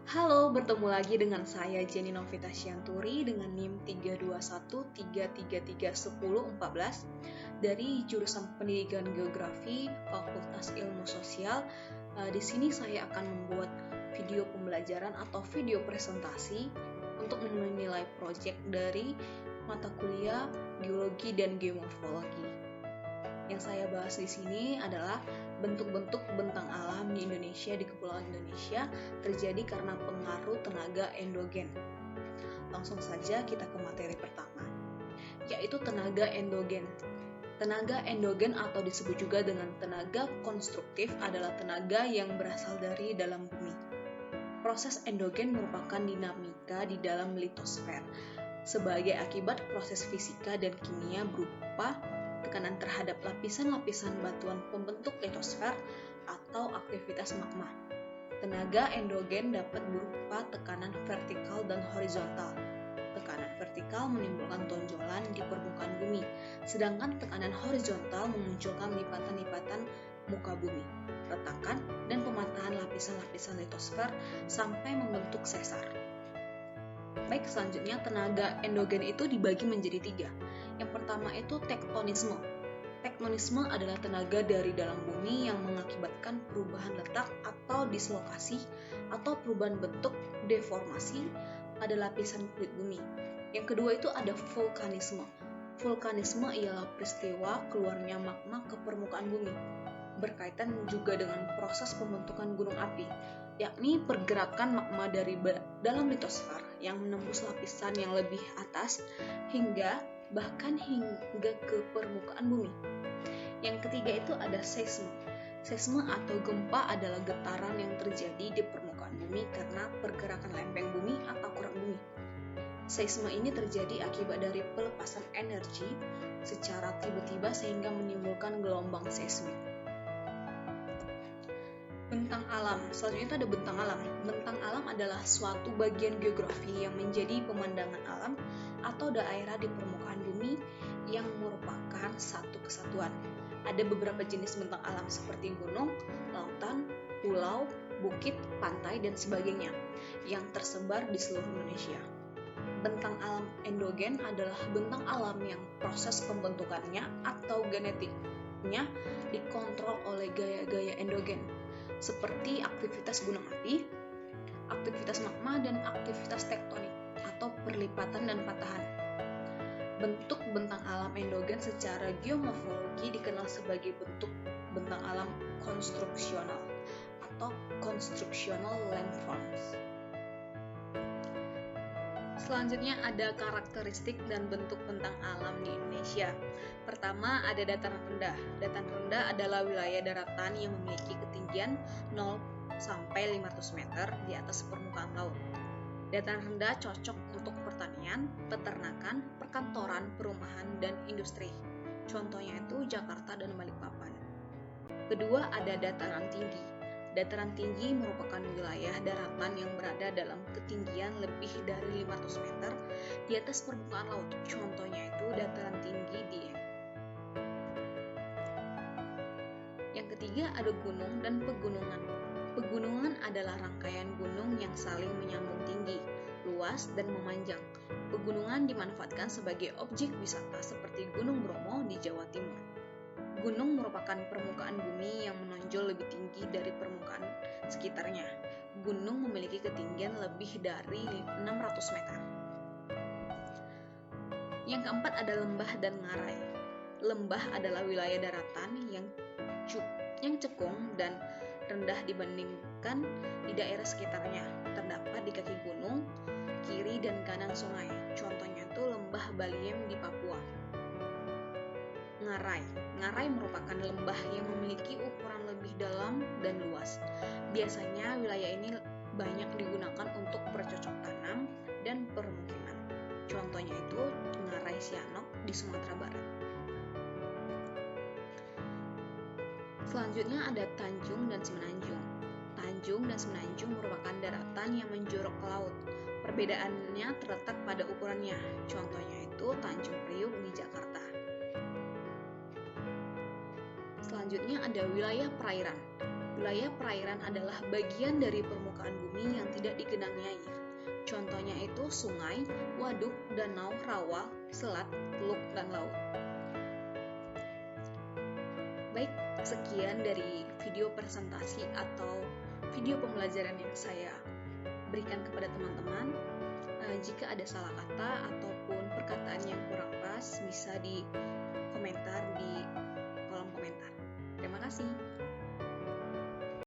Halo, bertemu lagi dengan saya Jenny Novita Syanturi dengan NIM 32133331014 dari jurusan Pendidikan Geografi Fakultas Ilmu Sosial. Di sini saya akan membuat video pembelajaran atau video presentasi untuk menilai proyek dari mata kuliah Geologi dan Geomorfologi. Yang saya bahas di sini adalah bentuk-bentuk bentang alam di Indonesia, di Kepulauan Indonesia, terjadi karena pengaruh tenaga endogen. Langsung saja kita ke materi pertama, yaitu tenaga endogen. Tenaga endogen atau disebut juga dengan tenaga konstruktif adalah tenaga yang berasal dari dalam bumi. Proses endogen merupakan dinamika di dalam litosfer sebagai akibat proses fisika dan kimia berupa tekanan terhadap lapisan-lapisan batuan pembentuk litosfer atau aktivitas magma. Tenaga endogen dapat berupa tekanan vertikal dan horizontal. Tekanan vertikal menimbulkan tonjolan di permukaan bumi, sedangkan tekanan horizontal memunculkan lipatan-lipatan muka bumi, retakan, dan pematahan lapisan-lapisan litosfer sampai membentuk sesar. Baik, selanjutnya tenaga endogen itu dibagi menjadi 3. Yang pertama itu tektonisme. Tektonisme adalah tenaga dari dalam bumi yang mengakibatkan perubahan letak atau dislokasi atau perubahan bentuk deformasi pada lapisan kulit bumi. Yang kedua itu ada vulkanisme. Vulkanisme ialah peristiwa keluarnya magma ke permukaan bumi, berkaitan juga dengan proses pembentukan gunung api, yakni pergerakan magma dari dalam litosfer yang menembus lapisan yang lebih atas bahkan hingga ke permukaan bumi. Yang ketiga itu ada seisme. Seisme atau gempa adalah getaran yang terjadi di permukaan bumi karena pergerakan lempeng bumi atau kerak bumi. Seisme ini terjadi akibat dari pelepasan energi secara tiba-tiba sehingga menimbulkan gelombang seismik. Bentang alam. Selanjutnya itu ada bentang alam. Bentang alam adalah suatu bagian geografi yang menjadi pemandangan alam atau daerah di permukaan bumi yang merupakan satu kesatuan. Ada beberapa jenis bentang alam seperti gunung, lautan, pulau, bukit, pantai, dan sebagainya yang tersebar di seluruh Indonesia. Bentang alam endogen adalah bentang alam yang proses pembentukannya atau genetiknya dikontrol oleh gaya-gaya endogen, seperti aktivitas gunung api, aktivitas magma, dan aktivitas tektonik atau perlipatan dan patahan. Bentuk bentang alam endogen secara geomorfologi dikenal sebagai bentuk bentang alam konstruksional atau constructional landforms. Selanjutnya ada karakteristik dan bentuk bentang alam di Indonesia. Pertama ada dataran rendah. Dataran rendah adalah wilayah daratan yang memiliki ketinggian 0 sampai 500 meter di atas permukaan laut. Dataran rendah cocok untuk pertanian, peternakan, perkantoran, perumahan, dan industri. Contohnya itu Jakarta dan Balikpapan. Kedua ada dataran tinggi. Dataran tinggi merupakan wilayah daratan yang berada dalam ketinggian lebih dari 500 meter di atas permukaan laut. Contohnya itu dataran tinggi Dieng. Yang ketiga ada gunung dan pegunungan. Pegunungan adalah rangkaian gunung yang saling menyambung tinggi, luas, dan memanjang. Pegunungan dimanfaatkan sebagai objek wisata seperti Gunung Bromo di Jawa Timur. Gunung merupakan permukaan bumi yang menonjol lebih tinggi dari permukaan sekitarnya. Gunung memiliki ketinggian lebih dari 600 meter. Yang keempat ada lembah dan ngarai. Lembah adalah wilayah daratan yang cekung dan rendah dibandingkan di daerah sekitarnya. Terdapat di kaki gunung, kiri dan kanan sungai. Contohnya itu lembah Baliem di Papua. Ngarai merupakan lembah yang memiliki ukuran lebih dalam dan luas. Biasanya wilayah ini banyak digunakan untuk bercocok tanam dan permukiman. Contohnya itu Ngarai Sianok di Sumatera Barat. Selanjutnya ada Tanjung dan Semenanjung. Tanjung dan Semenanjung merupakan daratan yang menjorok ke laut. Perbedaannya terletak pada ukurannya. Contohnya itu Tanjung Priuk di Jakarta. Selanjutnya ada wilayah perairan. Wilayah perairan adalah bagian dari permukaan bumi yang tidak digenangi air. Contohnya itu sungai, waduk, danau, rawa, selat, teluk, dan laut. Baik, sekian dari video presentasi atau video pembelajaran yang saya berikan kepada teman-teman. Jika ada salah kata ataupun perkataan yang kurang pas, bisa di komentar di kolom komentar. Terima kasih.